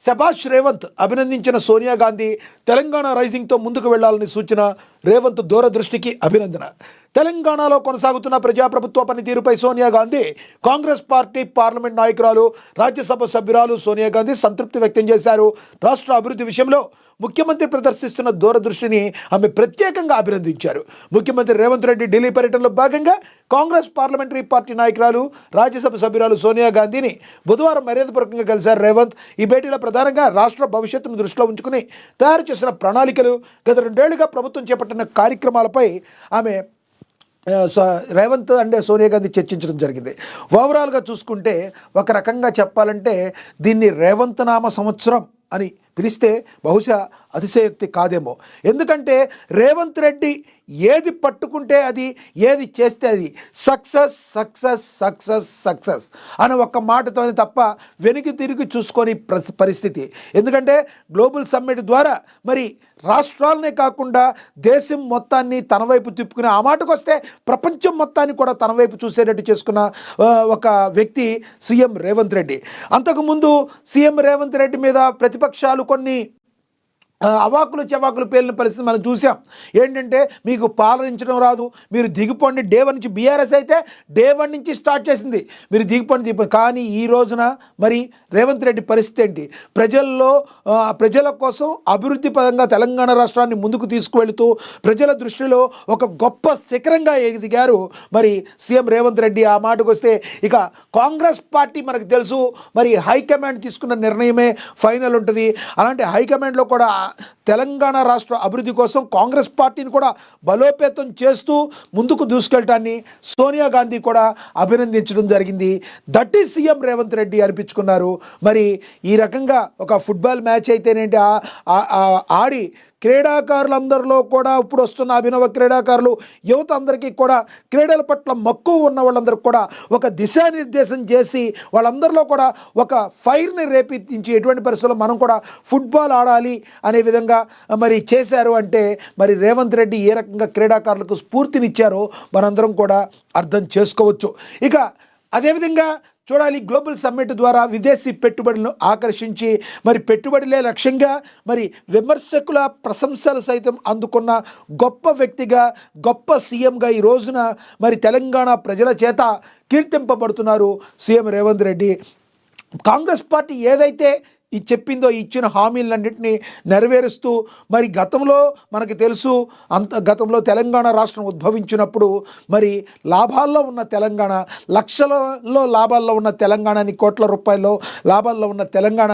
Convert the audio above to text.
శభాష్ రేవంత్ అభినందించిన సోనియా గాంధీ తెలంగాణ రైజింగ్తో ముందుకు వెళ్లాలని సూచన. రేవంత్ దూరదృష్టికి అభినందన. తెలంగాణలో కొనసాగుతున్న ప్రజాప్రభుత్వ పనితీరుపై సోనియా గాంధీ, కాంగ్రెస్ పార్టీ పార్లమెంట్ నాయకురాలు, రాజ్యసభ సభ్యురాలు సోనియా గాంధీ సంతృప్తి వ్యక్తం చేశారు. రాష్ట్ర అభివృద్ధి విషయంలో ముఖ్యమంత్రి ప్రదర్శిస్తున్న దూరదృష్టిని ఆమె ప్రత్యేకంగా అభినందించారు. ముఖ్యమంత్రి రేవంత్ రెడ్డి ఢిల్లీ పర్యటనలో భాగంగా కాంగ్రెస్ పార్లమెంటరీ పార్టీ నాయకురాలు, రాజ్యసభ సభ్యురాలు సోనియా గాంధీని బుధవారం మర్యాదపూర్వకంగా కలిశారు రేవంత్. ఈ భేటీలో ప్రధానంగా రాష్ట్ర భవిష్యత్తును దృష్టిలో ఉంచుకుని తయారు చేసిన ప్రణాళికలు, గత 2 ఏళ్లుగా ప్రభుత్వం చేపట్టిన కార్యక్రమాలపై ఆమె రేవంత్ అండ్ సోనియా గాంధీ చర్చించడం జరిగింది. ఓవరాల్గా చూసుకుంటే ఒక రకంగా చెప్పాలంటే దీన్ని రేవంత్ నామ సంవత్సరం అని పిలిస్తే బహుశా అతిశయోక్తి కాదేమో. ఎందుకంటే రేవంత్ రెడ్డి ఏది పట్టుకుంటే అది, ఏది చేస్తే అది సక్సెస్ సక్సెస్ సక్సెస్ సక్సెస్ అని ఒక్క మాటతోనే తప్ప వెనక్కి తిరిగి చూసుకొని పరిస్థితి. ఎందుకంటే గ్లోబల్ సమ్మిట్ ద్వారా మరి రాష్ట్రాలనే కాకుండా దేశం మొత్తాన్ని తన వైపు తిప్పుకుని, ఆ మాటకు వస్తే ప్రపంచం మొత్తాన్ని కూడా తన వైపు చూసేటట్టు చేసుకున్న ఒక వ్యక్తి సీఎం రేవంత్ రెడ్డి. అంతకుముందు సీఎం రేవంత్ రెడ్డి మీద ప్రతిపక్షాలు కొన్ని అవాకులు చెవాకులు పేలిన పరిస్థితి మనం చూసాం. ఏంటంటే మీకు పాలనించడం రాదు, మీరు దిగిపోండి. డే 1 నుంచి బీఆర్ఎస్ అయితే డే 1 నుంచి స్టార్ట్ చేసింది, మీరు దిగిపోండి. కానీ ఈ రోజున మరి రేవంత్ రెడ్డి పరిస్థితి ఏంటి? ప్రజల కోసం అభివృద్ధి పదంగా తెలంగాణ రాష్ట్రాన్ని ముందుకు తీసుకువెళుతూ ప్రజల దృష్టిలో ఒక గొప్ప శిఖరంగా ఎదిగారు మరి సీఎం రేవంత్ రెడ్డి. ఆ మాటకు వస్తే ఇక కాంగ్రెస్ పార్టీ మనకు తెలుసు, మరి హైకమాండ్ తీసుకున్న నిర్ణయమే ఫైనల్ ఉంటుంది. అలాంటి హైకమాండ్లో కూడా తెలంగాణ రాష్ట్ర అభివృద్ధి కోసం కాంగ్రెస్ పార్టీని కూడా బలోపేతం చేస్తూ ముందుకు దూసుకెళ్ళటాన్ని సోనియా గాంధీ కూడా అభినందించడం జరిగింది. That is CM Revanth Reddy అనిపించుకున్నారు. మరి ఈ రకంగా ఒక ఫుట్బాల్ మ్యాచ్ అయితేనేంటి ఆడి క్రీడాకారులందరిలో కూడా ఇప్పుడు వస్తున్న అభినవ క్రీడాకారులు, యువత అందరికీ కూడా క్రీడల పట్ల మక్కువ ఉన్న వాళ్ళందరికీ కూడా ఒక దిశానిర్దేశం చేసి వాళ్ళందరిలో కూడా ఒక ఫైర్ని రేపించి ఎటువంటి పరిస్థితుల్లో మనం కూడా ఫుట్బాల్ ఆడాలి అనే విధంగా మరి చేశారు. అంటే మరి రేవంత్ రెడ్డి ఏ రకంగా క్రీడాకారులకు స్ఫూర్తినిచ్చారో మనందరం కూడా అర్థం చేసుకోవచ్చు. ఇక అదేవిధంగా చూడాలి, గ్లోబల్ సమ్మిట్ ద్వారా విదేశీ పెట్టుబడులను ఆకర్షించి మరి పెట్టుబడులే లక్ష్యంగా మరి విమర్శకుల ప్రశంసలు సైతం అందుకున్న గొప్ప వ్యక్తిగా, గొప్ప సీఎంగా ఈ రోజున మరి తెలంగాణ ప్రజల చేత కీర్తింపబడుతున్నారు సీఎం రేవంత్ రెడ్డి. కాంగ్రెస్ పార్టీ ఏదైతే చెప్పిందో, ఇచ్చిన హామీలన్నింటినీ నెరవేరుస్తూ మరి గతంలో మనకి తెలుసు, గతంలో తెలంగాణ రాష్ట్రం ఉద్భవించినప్పుడు మరి లాభాల్లో ఉన్న తెలంగాణ, లక్షలలో లాభాల్లో ఉన్న తెలంగాణని, కోట్ల రూపాయల్లో లాభాల్లో ఉన్న తెలంగాణ